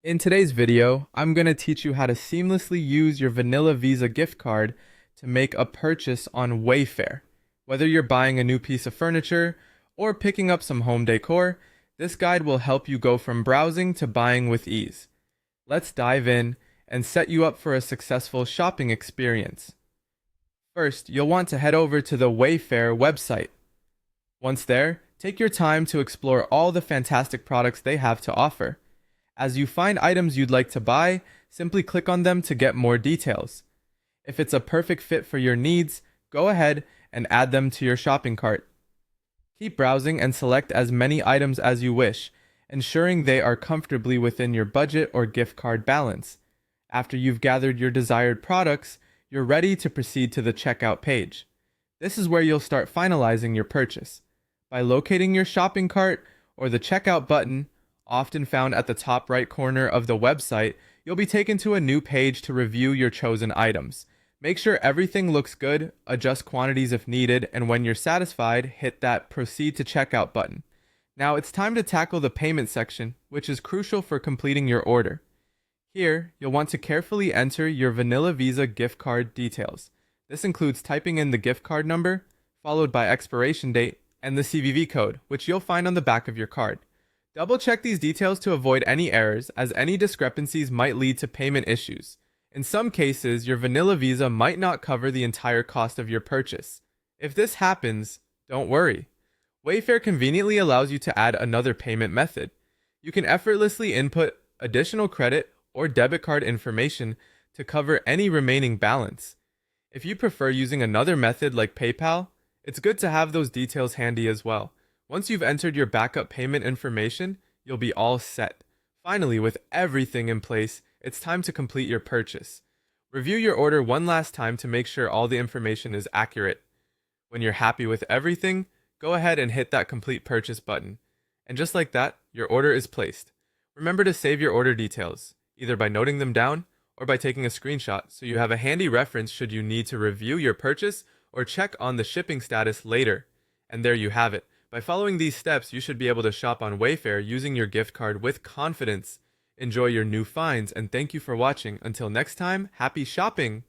In today's video, I'm going to teach you how to seamlessly use your Vanilla Visa gift card to make a purchase on Wayfair. Whether you're buying a new piece of furniture or picking up some home decor, this guide will help you go from browsing to buying with ease. Let's dive in and set you up for a successful shopping experience. First, you'll want to head over to the Wayfair website. Once there, take your time to explore all the fantastic products they have to offer. As you find items you'd like to buy, simply click on them to get more details. If it's a perfect fit for your needs, go ahead and add them to your shopping cart. Keep browsing and select as many items as you wish, ensuring they are comfortably within your budget or gift card balance. After you've gathered your desired products, you're ready to proceed to the checkout page. This is where you'll start finalizing your purchase. By locating your shopping cart or the checkout button, often found at the top right corner of the website, you'll be taken to a new page to review your chosen items. Make sure everything looks good, adjust quantities if needed, and when you're satisfied, hit that Proceed to Checkout button. Now it's time to tackle the payment section, which is crucial for completing your order. Here, you'll want to carefully enter your Vanilla Visa gift card details. This includes typing in the gift card number, followed by expiration date, and the CVV code, which you'll find on the back of your card. Double check these details to avoid any errors, as any discrepancies might lead to payment issues. In some cases, your Vanilla Visa might not cover the entire cost of your purchase. If this happens, don't worry. Wayfair conveniently allows you to add another payment method. You can effortlessly input additional credit or debit card information to cover any remaining balance. If you prefer using another method like PayPal, it's good to have those details handy as well. Once you've entered your backup payment information, you'll be all set. Finally, with everything in place, it's time to complete your purchase. Review your order one last time to make sure all the information is accurate. When you're happy with everything, go ahead and hit that complete purchase button. And just like that, your order is placed. Remember to save your order details, either by noting them down or by taking a screenshot so you have a handy reference should you need to review your purchase or check on the shipping status later. And there you have it. By following these steps, you should be able to shop on Wayfair using your gift card with confidence. Enjoy your new finds, and thank you for watching. Until next time, happy shopping!